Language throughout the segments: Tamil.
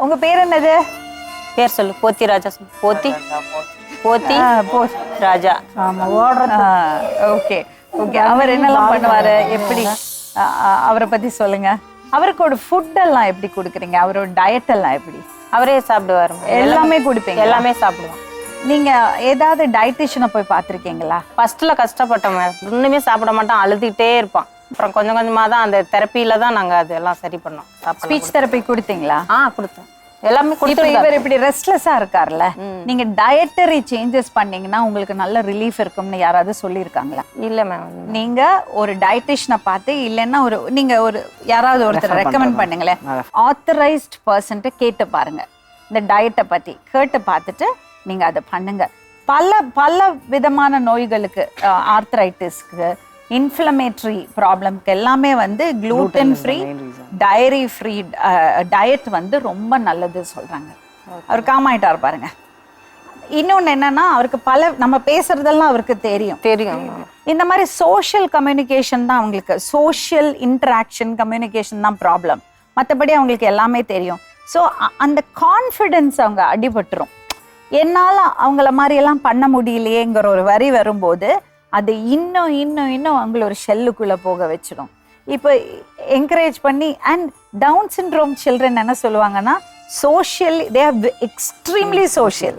உங்க பேர் என்னது? பேர் சொல்லு. போத்தி ராஜா சொல்லு. போத்தி ராஜா. ஆமா ஓடுறது. Okay okay. அவர் என்னெல்லாம் பண்ணுவாரு, எப்படி அவரை பத்தி சொல்லுங்க. அவருக்கு ஒரு ஃபுட் எல்லாம் எப்படி கொடுக்குறீங்க? அவரோட டயட் எல்லாம் எப்படி? அவரே சாப்பிடுவாரு. எல்லாமே கொடுப்பீங்க? எல்லாமே சாப்பிடுவோம். நீங்க ஏதாவது டயட்டிஷியனை போய் பார்த்துருக்கீங்களா? ஃபர்ஸ்ட்ல கஷ்டப்பட்டோம் மேம். ஒண்ணுமே சாப்பிட மாட்டான், அழுதுகிட்டே இருப்பான். அப்புறம் கொஞ்சம் கொஞ்சமா தான் அந்த தெரப்பியில தான் நாங்க அதெல்லாம் சரி பண்ணோம். ஸ்பீச் தெரப்பி கொடுத்தீங்களா? கொடுத்தோம். எல்லாமே இப்போ இவர் இப்படி ரெஸ்ட்லெஸ்ஸா இருக்கார்ல, நீங்க டயட்டரி சேஞ்சஸ் பண்ணீங்கன்னா உங்களுக்கு நல்ல ரிலீஃப் இருக்கும்னு யாராவது சொல்லியிருக்காங்களா? இல்ல மேம். நீங்க ஒரு டயட்டிஷியனை பார்த்து, இல்லைன்னா நீங்க யாராவது ஒருத்தர் ரெக்கமெண்ட் பண்ணுங்களேன். ஆத்தரைஸ்ட் பர்சன்ட்ட கேட்டு பாருங்க இந்த டயட்டை பத்தி. கேட்டு பார்த்துட்டு நீங்க அதை பண்ணுங்க. பல விதமான நோய்களுக்கு, ஆர்த்ரைட்டிஸ்க்கு, இன்ஃப்ளமேட்டரி ப்ராப்ளம்க்கு எல்லாமே gluten free, dairy free diet ரொம்ப நல்லது சொல்றாங்க. அவர் காம் ஆயிட்டார் பாருங்க. இன்னொன்று என்னன்னா, அவருக்கு நம்ம பேசுறதெல்லாம் அவருக்கு தெரியும். இந்த மாதிரி சோஷியல் கம்யூனிகேஷன் தான் அவங்களுக்கு, சோஷியல் இன்டராக்ஷன் கம்யூனிகேஷன் தான் ப்ராப்ளம். மற்றபடி அவங்களுக்கு எல்லாமே தெரியும். ஸோ அந்த கான்ஃபிடென்ஸ் அவங்க அடிபட்டுரும். என்னால் அவங்கள மாதிரியெல்லாம் பண்ண முடியலையேங்கிற ஒரு வரி வரும்போது அது இன்னும் அவங்கள ஒரு ஷெல்லுக்குள்ளே போக வச்சிடும். இப்போ என்கரேஜ் பண்ணி, அண்ட் டவுன் சிண்ட்ரோம் சில்ட்ரன் என்ன சொல்லுவாங்கன்னா, social they are extremely social.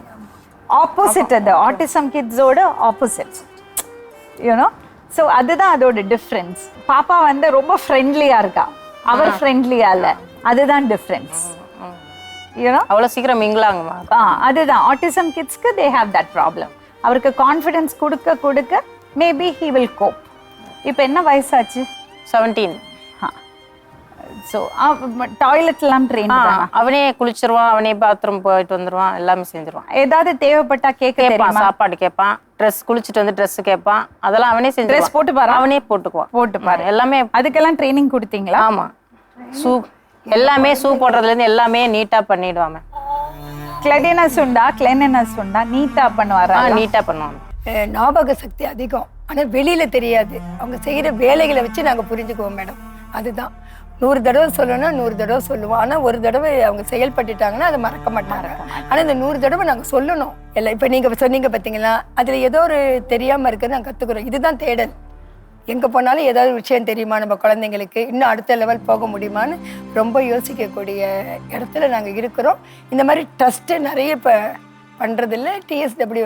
Opposite, அது ஆட்டிசம் கிட்ஸோட ஆப்போசிட், யூனோ. ஸோ அதுதான் அதோட டிஃப்ரென்ஸ். பாப்பா ரொம்ப ஃப்ரெண்ட்லியாக இருக்கா, அவர் ஃப்ரெண்ட்லியா இல்லை, அதுதான் டிஃப்ரென்ஸ். அவ்வளோ சீக்கிரம் மிங்கலாங்கம்மா. அதுதான் ஆட்டிசம் கிட்ஸ்க்கு தே ஹேவ் தட் ப்ராப்ளம். அவருக்கு கான்ஃபிடென்ஸ் கொடுக்க மேபி ஹி வில் கோப். இப்போ என்ன வயசாச்சு? 17. ஸோ டாய்லெட்லாம் ட்ரெயின். அவனே குளிச்சிருவான், அவனே பாத்ரூம் போயிட்டு வந்துடுவான், எல்லாமே செஞ்சிருவான். ஏதாவது தேவைப்பட்டா கேட்பான், சாப்பாடு கேட்பான், ட்ரெஸ் குளிச்சுட்டு வந்து ட்ரெஸ் கேட்பான், அதெல்லாம் அவனே செஞ்சு ட்ரெஸ் போட்டுப்பாரு, அவனே போட்டுக்குவான் எல்லாமே. அதுக்கெல்லாம் ட்ரைனிங் கொடுத்தீங்களா? ஆமா. எல்லாமே ஷூ போடுறதுலேருந்து எல்லாமே நீட்டா பண்ணிடுவாங்க. கிளென்லினஸ் உண்டா? நீட்டா பண்ணுவாரா? நீட்டா பண்ணுவாங்க. ஞாபக சக்தி அதிகம், ஆனால் வெளியில தெரியாது. அவங்க செய்யற வேலைகளை வச்சு நாங்கள் புரிஞ்சுக்குவோம் மேடம். அதுதான் 100 தடவை சொல்லணும்னா 100 தடவை சொல்லுவோம். ஆனால் ஒரு தடவை அவங்க செயல்பட்டுட்டாங்கன்னா அதை மறக்க மாட்டாங்க. ஆனால் இந்த 100 தடவை நாங்கள் சொல்லணும் எல்லாம். இப்போ நீங்கள் சொன்னீங்க பார்த்தீங்களா, அதில் ஏதோ ஒரு தெரியாமல் இருக்கிறது நாங்கள் கற்றுக்குறோம். இதுதான் தேடல். எங்கே போனாலும் ஏதாவது விஷயம் தெரியுமா நம்ம குழந்தைங்களுக்கு, இன்னும் அடுத்த லெவல் போக முடியுமான்னு ரொம்ப யோசிக்கக்கூடிய இடத்துல நாங்கள் இருக்கிறோம். இந்த மாதிரி ட்ரஸ்ட்டு நிறைய இப்போ பண்ணுறதில்ல. டிஎஸ்டபிள்யூ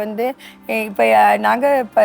இப்போ நாங்கள் இப்போ